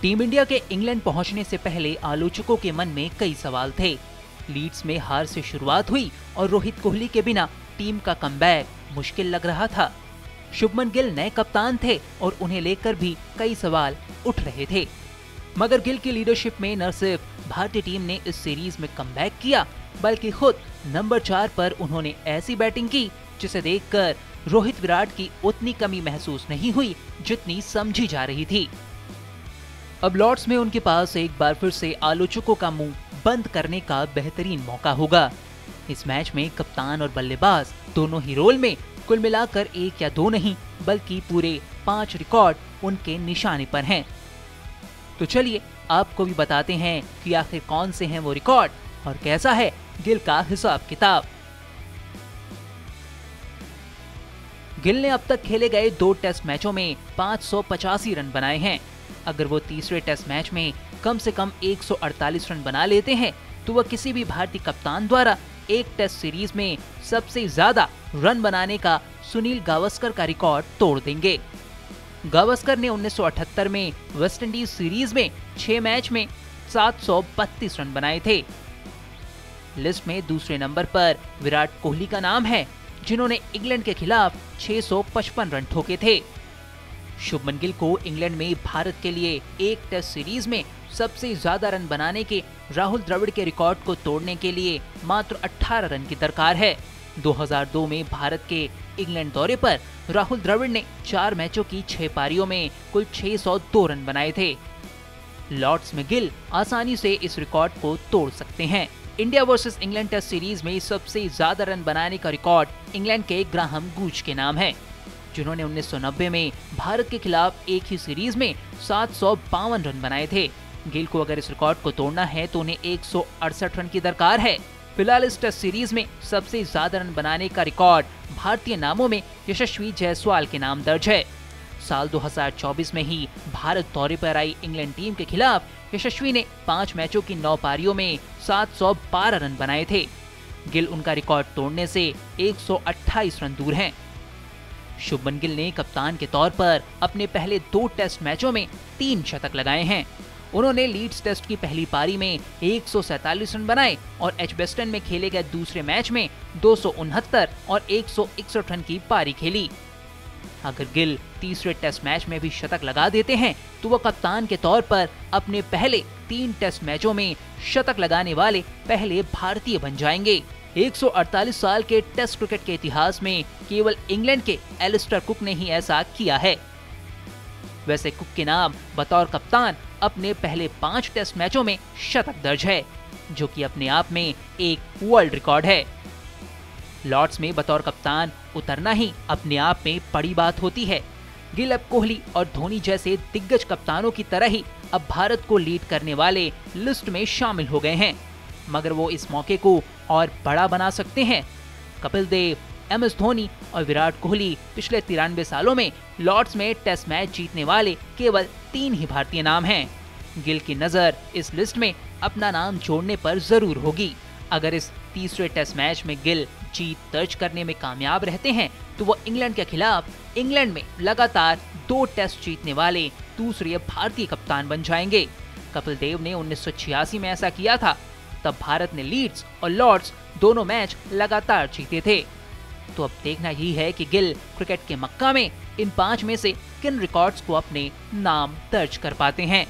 Team India के England पहुंचने से पहले आलोचकों के मन में कई सवाल थे। लीड्स में हार से शुरुआत हुई और रोहित कोहली के बिना टीम का कमबैक मुश्किल लग रहा था। शुभमन गिल नए कप्तान थे और उन्हें लेकर भी कई सवाल उठ रहे थे। मगर गिल की लीडरशिप में न सिर्फ भारतीय टीम ने इस सीरीज में कमबैक किया, बल्कि खुद नंबर 4 पर उन्होंने ऐसी बैटिंग की जिसे देखकर रोहित विराट की उतनी कमी महसूस नहीं हुई जितनी समझी जा रही थी। अब लॉर्ड्स में उनके पास एक बार फिर से आलोचकों का मुंह बंद करने का बेहतरीन मौका होगा। इस मैच में कप्तान और बल्लेबाज दोनों ही रोल में कुल मिलाकर 1 या 2 नहीं बल्कि पूरे 5 रिकॉर्ड उनके निशाने पर हैं। तो चलिए आपको भी बताते हैं कि आखिर कौन से हैं वो रिकॉर्ड और कैसा है गिल का हिसाब किताब। गिल ने अब तक खेले गए 2 टेस्ट मैचों में 585 रन बनाए हैं। अगर वो तीसरे टेस्ट मैच में कम से कम 148 रन बना लेते हैं तो वह किसी भी भारतीय कप्तान द्वारा एक टेस्ट सीरीज में सबसे ज्यादा रन बनाने का सुनील गावस्कर का रिकॉर्ड तोड़ देंगे। गावस्कर ने 1978 में वेस्टइंडीज सीरीज में 6 मैच में 732 रन बनाए थे। लिस्ट में दूसरे नंबर पर विराट कोहली का नाम है, जिन्होंने इंग्लैंड के खिलाफ 655 रन ठोके थे। शुभमन गिल को इंग्लैंड में भारत के लिए एक टेस्ट सीरीज में सबसे ज्यादा रन बनाने के राहुल द्रविड़ के रिकॉर्ड को तोड़ने के लिए मात्र 18 रन की दरकार है। 2002 में भारत के इंग्लैंड दौरे पर राहुल द्रविड़ ने 4 मैचों की 6 पारियों में कुल 602 रन बनाए थे। लॉर्ड्स में गिल आसानी से इस रिकॉर्ड को तोड़ सकते हैं। India versus England test series में सबसे ज्यादा रन बनाने का रिकॉर्ड इंग्लैंड के ग्राहम गूच के नाम है, जिन्होंने 1990 में भारत के खिलाफ एक ही सीरीज में 752 रन बनाए थे। गिल को अगर इस रिकॉर्ड को तोड़ना है तो उन्हें 168 रन की दरकार है। फिलहाल इस टेस्ट सीरीज में सबसे ज्यादा रन बनाने का रिकॉर्ड भारतीय नामों में यशस्वी जायसवाल के नाम दर्ज है। साल 2024 में ही भारत दौरे पर आई इंग्लैंड टीम के खिलाफ यशस्वी ने 5 मैचों की 9 पारियों में 712 रन बनाए थे। गिल उनका रिकॉर्ड तोड़ने से 128 रन दूर हैं। शुभमन गिल ने कप्तान के तौर पर अपने पहले 2 टेस्ट मैचों में 3 शतक लगाए हैं। उन्होंने लीड्स टेस्ट की पहली पारी में 147 रन बनाए और एजबेस्टन में खेले गए दूसरे मैच में 269 और 161 रन की पारी खेली। अगर गिल तीसरे टेस्ट मैच में भी शतक लगा देते हैं तो वो कप्तान के तौर पर अपने पहले 3 टेस्ट मैचों में शतक लगाने वाले पहले भारतीय बन जाएंगे। 148 साल के टेस्ट क्रिकेट के इतिहास में केवल इंग्लैंड के एलिस्टर कुक ने ही ऐसा किया है। वैसे कुक के नाम बतौर कप्तान अपने पहले 5 टेस्ट मैचों में शतक दर्ज है, जो कि अपने आप में एक वर्ल्ड रिकॉर्ड है। लॉर्ड्स में बतौर कप्तान उतरना ही अपने आप में बड़ी बात होती है। गिल अब कोहली और धोनी जैसे दिग्गज कप्तानों की तरह ही अब भारत को लीड करने वाले लिस्ट में शामिल हो गए हैं, मगर वो इस मौके को और बड़ा बना सकते हैं। कपिल देव, MS धोनी और विराट कोहली पिछले 93 सालों में लॉर्ड्स में टेस्ट मैच जीतने वाले केवल 3 ही भारतीय नाम हैं। गिल की नजर इस लिस्ट में अपना नाम जोड़ने पर जरूर होगी। अगर इस तीसरे टेस्ट मैच में गिल जीत दर्ज करने में कामयाब रहते हैं तो वो इंग्लैंड के खिलाफ इंग्लैंड में लगातार 2 टेस्ट जीतने वाले दूसरे भारतीय कप्तान बन जाएंगे। कपिल देव ने 1986 में ऐसा किया था, तब भारत ने लीड्स और लॉर्ड्स दोनों मैच लगातार जीते थे। तो अब देखना यही है कि गिल क्रिकेट के मक्का में इन 5 में से किन रिकॉर्ड्स को अपने नाम दर्ज कर पाते हैं।